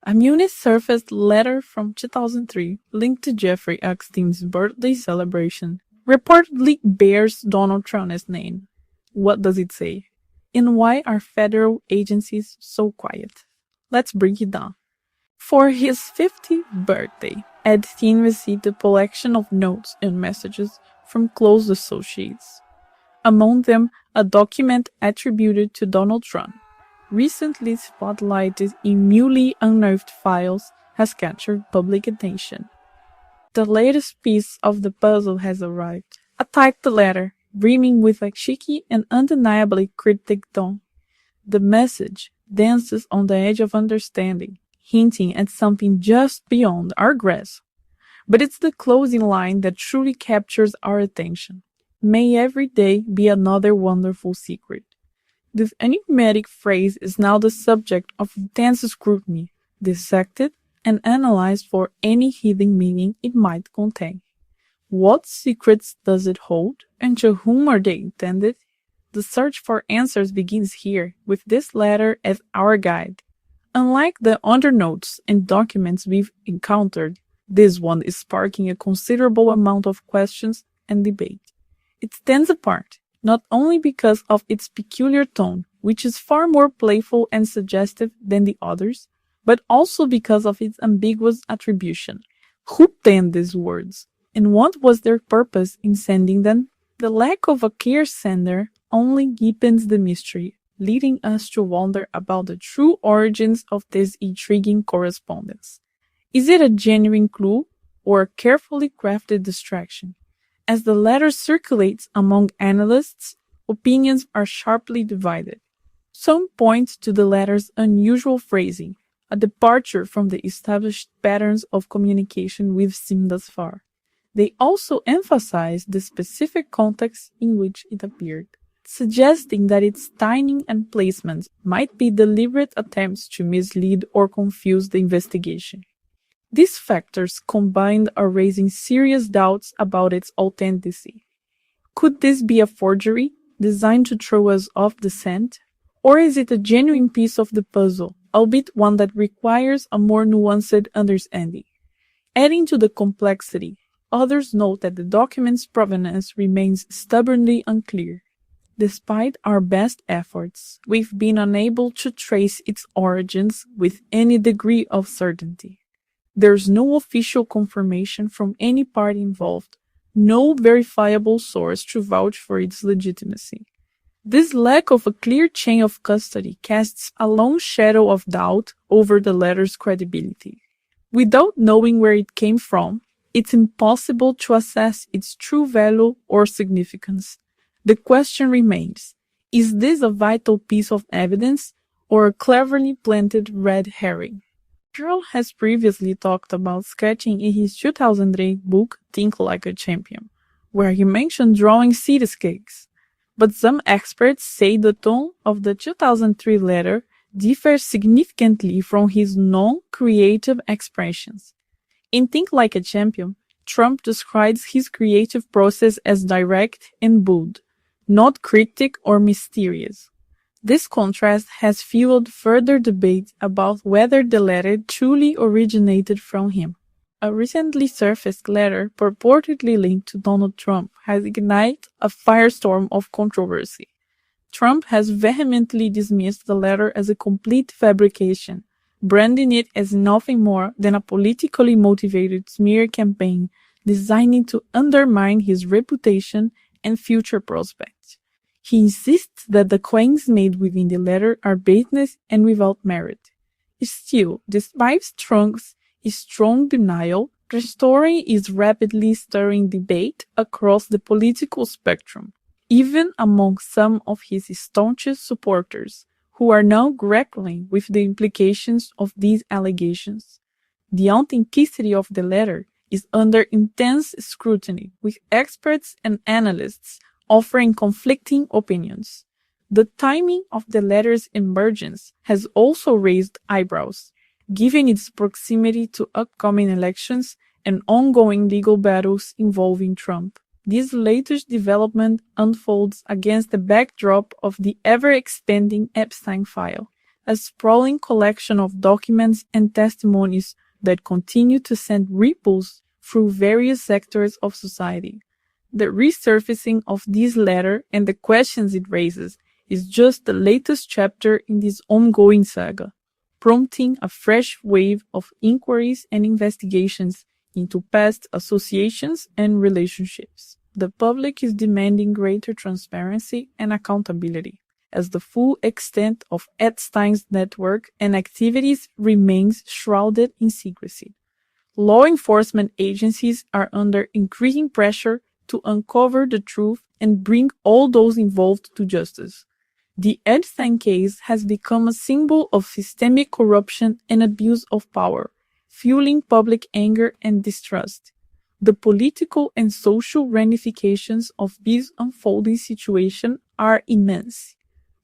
A newly surfaced letter from 2003 linked to Jeffrey Epstein's birthday celebration reportedly bears Donald Trump's name. What does it say? And why are federal agencies so quiet? Let's break it down. For his 50th birthday, Epstein received a collection of notes and messages from close associates. Among them, a document attributed to Donald Trump, recently spotlighted in newly unearthed files, has captured public attention. The latest piece of the puzzle has arrived. A typed letter, brimming with a cheeky and undeniably cryptic tone. The message dances on the edge of understanding, hinting at something just beyond our grasp. But it's the closing line that truly captures our attention. May every day be another wonderful secret. This enigmatic phrase is now the subject of intense scrutiny, dissected and analyzed for any hidden meaning it might contain. What secrets does it hold, and to whom are they intended? The search for answers begins here, with this letter as our guide. Unlike the undernotes and documents we've encountered, this one is sparking a considerable amount of questions and debate. It stands apart, not only because of its peculiar tone, which is far more playful and suggestive than the others, but also because of its ambiguous attribution. Who penned these words? And what was their purpose in sending them? The lack of a clear sender only deepens the mystery, leading us to wonder about the true origins of this intriguing correspondence. Is it a genuine clue or a carefully crafted distraction? As the letter circulates among analysts, opinions are sharply divided. Some point to the letter's unusual phrasing, a departure from the established patterns of communication we've seen thus far. They also emphasize the specific context in which it appeared, suggesting that its timing and placement might be deliberate attempts to mislead or confuse the investigation. These factors combined are raising serious doubts about its authenticity. Could this be a forgery designed to throw us off the scent? Or is it a genuine piece of the puzzle, albeit one that requires a more nuanced understanding? Adding to the complexity, others note that the document's provenance remains stubbornly unclear. Despite our best efforts, we've been unable to trace its origins with any degree of certainty. There's no official confirmation from any party involved, no verifiable source to vouch for its legitimacy. This lack of a clear chain of custody casts a long shadow of doubt over the letter's credibility. Without knowing where it came from, it's impossible to assess its true value or significance. The question remains, is this a vital piece of evidence or a cleverly planted red herring? Carroll has previously talked about sketching in his 2008 book Think Like a Champion, where he mentioned drawing cityscapes. But some experts say the tone of the 2003 letter differs significantly from his non-creative expressions. In Think Like a Champion, Trump describes his creative process as direct and bold, not cryptic or mysterious. This contrast has fueled further debate about whether the letter truly originated from him. A recently surfaced letter purportedly linked to Donald Trump has ignited a firestorm of controversy. Trump has vehemently dismissed the letter as a complete fabrication, branding it as nothing more than a politically motivated smear campaign designed to undermine his reputation and future prospects. He insists that the claims made within the letter are baseless and without merit. Still, despite Trump's strong denial, the story is rapidly stirring debate across the political spectrum, even among some of his staunchest supporters, who are now grappling with the implications of these allegations. The authenticity of the letter is under intense scrutiny, with experts and analysts offering conflicting opinions. The timing of the letter's emergence has also raised eyebrows, given its proximity to upcoming elections and ongoing legal battles involving Trump. This latest development unfolds against the backdrop of the ever-expanding Epstein file, a sprawling collection of documents and testimonies that continue to send ripples through various sectors of society. The resurfacing of this letter and the questions it raises is just the latest chapter in this ongoing saga, prompting a fresh wave of inquiries and investigations into past associations and relationships. The public is demanding greater transparency and accountability, as the full extent of Epstein's network and activities remains shrouded in secrecy. Law enforcement agencies are under increasing pressure to uncover the truth and bring all those involved to justice. The Epstein case has become a symbol of systemic corruption and abuse of power, fueling public anger and distrust. The political and social ramifications of this unfolding situation are immense,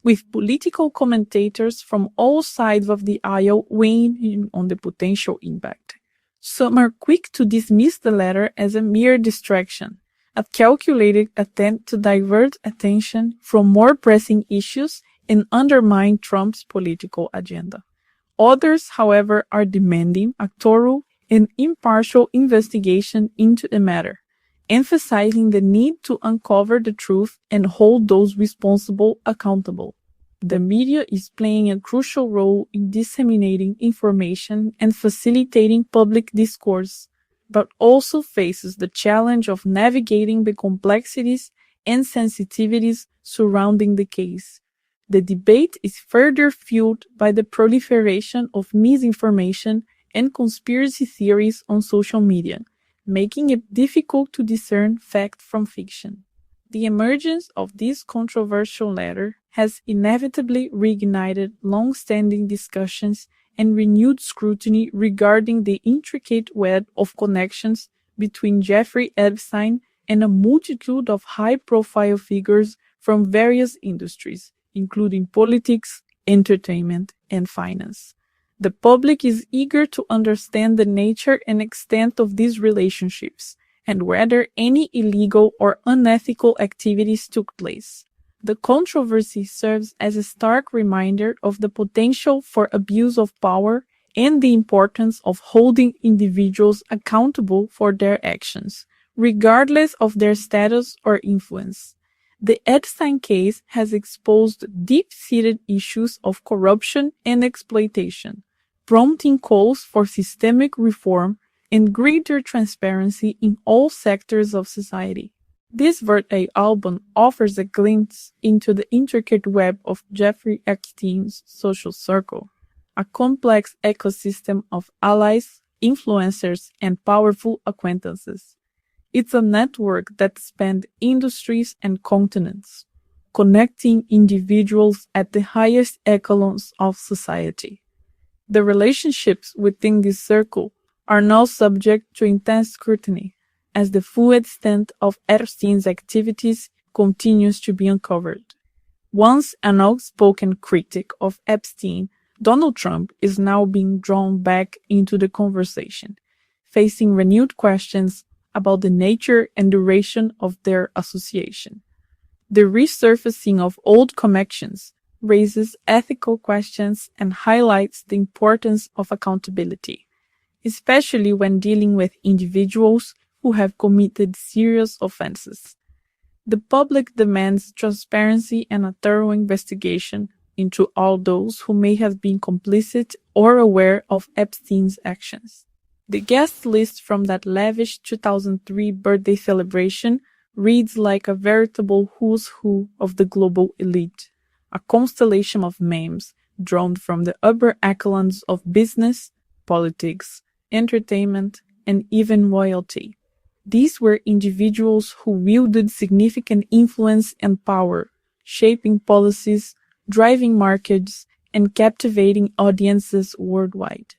with political commentators from all sides of the aisle weighing in on the potential impact. Some are quick to dismiss the letter as a mere distraction, a calculated attempt to divert attention from more pressing issues and undermine Trump's political agenda. Others, however, are demanding a thorough and impartial investigation into the matter, emphasizing the need to uncover the truth and hold those responsible accountable. The media is playing a crucial role in disseminating information and facilitating public discourse, but also faces the challenge of navigating the complexities and sensitivities surrounding the case. The debate is further fueled by the proliferation of misinformation and conspiracy theories on social media, making it difficult to discern fact from fiction. The emergence of this controversial letter has inevitably reignited long-standing discussions and renewed scrutiny regarding the intricate web of connections between Jeffrey Epstein and a multitude of high-profile figures from various industries, including politics, entertainment, and finance. The public is eager to understand the nature and extent of these relationships, and whether any illegal or unethical activities took place. The controversy serves as a stark reminder of the potential for abuse of power and the importance of holding individuals accountable for their actions, regardless of their status or influence. The Epstein case has exposed deep-seated issues of corruption and exploitation, prompting calls for systemic reform and greater transparency in all sectors of society. This birthday album offers a glimpse into the intricate web of Jeffrey Epstein's social circle, a complex ecosystem of allies, influencers, and powerful acquaintances. It's a network that spans industries and continents, connecting individuals at the highest echelons of society. The relationships within this circle are now subject to intense scrutiny, as the full extent of Epstein's activities continues to be uncovered. Once an outspoken critic of Epstein, Donald Trump is now being drawn back into the conversation, facing renewed questions about the nature and duration of their association. The resurfacing of old connections raises ethical questions and highlights the importance of accountability, especially when dealing with individuals who have committed serious offenses. The public demands transparency and a thorough investigation into all those who may have been complicit or aware of Epstein's actions. The guest list from that lavish 2003 birthday celebration reads like a veritable who's who of the global elite, a constellation of names drawn from the upper echelons of business, politics, entertainment, and even royalty. These were individuals who wielded significant influence and power, shaping policies, driving markets, and captivating audiences worldwide.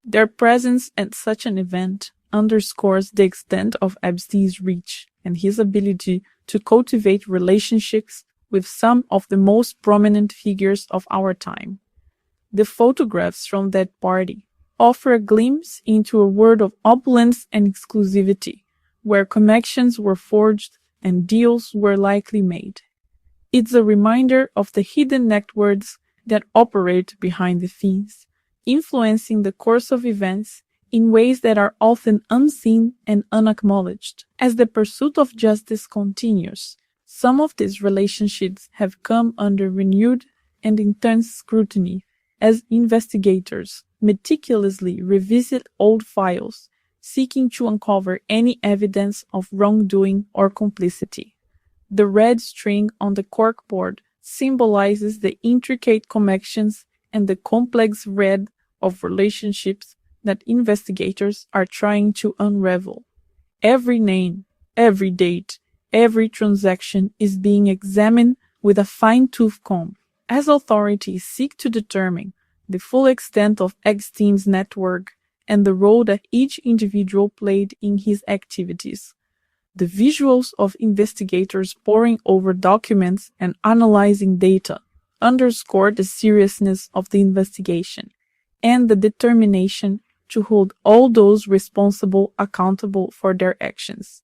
Their presence at such an event underscores the extent of Epstein's reach and his ability to cultivate relationships with some of the most prominent figures of our time. The photographs from that party offer a glimpse into a world of opulence and exclusivity, where connections were forged and deals were likely made. It's a reminder of the hidden networks that operate behind the scenes, influencing the course of events in ways that are often unseen and unacknowledged. As the pursuit of justice continues, some of these relationships have come under renewed and intense scrutiny as investigators meticulously revisit old files, seeking to uncover any evidence of wrongdoing or complicity. The red string on the corkboard symbolizes the intricate connections and the complex web of relationships that investigators are trying to unravel. Every name, every date, every transaction is being examined with a fine-tooth comb as authorities seek to determine the full extent of Epstein's network and the role that each individual played in his activities. The visuals of investigators poring over documents and analyzing data underscore the seriousness of the investigation and the determination to hold all those responsible accountable for their actions.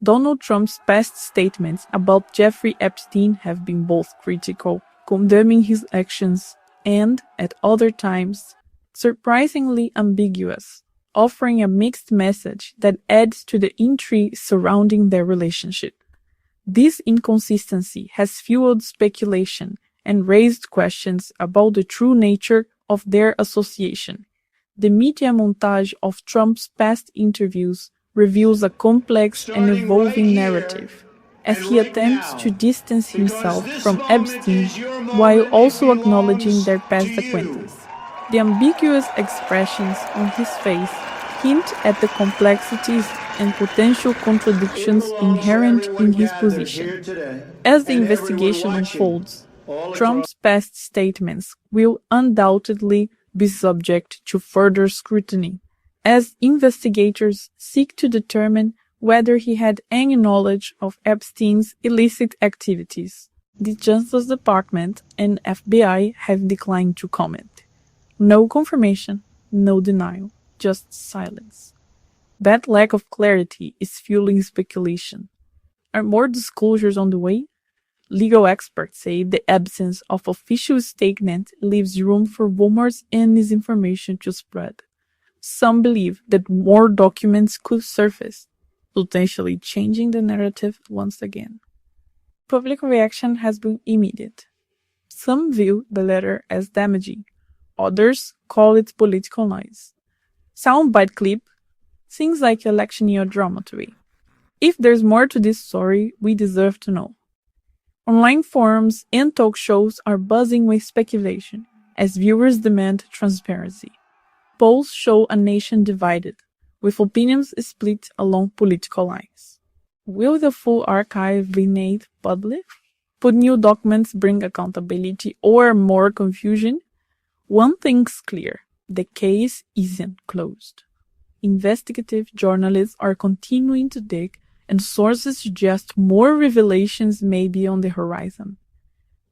Donald Trump's past statements about Jeffrey Epstein have been both critical, condemning his actions, and, at other times, surprisingly ambiguous, offering a mixed message that adds to the intrigue surrounding their relationship. This inconsistency has fueled speculation and raised questions about the true nature of their association. The media montage of Trump's past interviews reveals a complex and evolving narrative, as he attempts to distance himself from Epstein while also acknowledging their past acquaintance. The ambiguous expressions on his face hint at the complexities and potential contradictions inherent in his position. As the investigation unfolds, Trump's past statements will undoubtedly be subject to further scrutiny, as investigators seek to determine whether he had any knowledge of Epstein's illicit activities. The Justice Department and FBI have declined to comment. No confirmation, no denial, just silence. That lack of clarity is fueling speculation. Are more disclosures on the way? Legal experts say the absence of official statement leaves room for rumors and misinformation to spread. Some believe that more documents could surface, potentially changing the narrative once again. Public reaction has been immediate. Some view the letter as damaging, others call it political noise. Soundbite clip seems like election year drama to me. If there's more to this story, we deserve to know. Online forums and talk shows are buzzing with speculation as viewers demand transparency. Polls show a nation divided, with opinions split along political lines. Will the full archive be made public? Would new documents bring accountability or more confusion? One thing's clear: the case isn't closed. Investigative journalists are continuing to dig, and sources suggest more revelations may be on the horizon.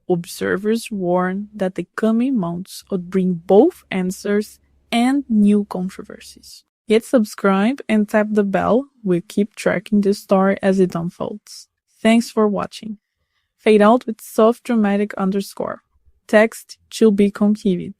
Observers warn that the coming months would bring both answers and new controversies. Hit subscribe and tap the bell. We'll keep tracking the story as it unfolds. Thanks for watching. Fade out with soft dramatic underscore. Text to be concluded.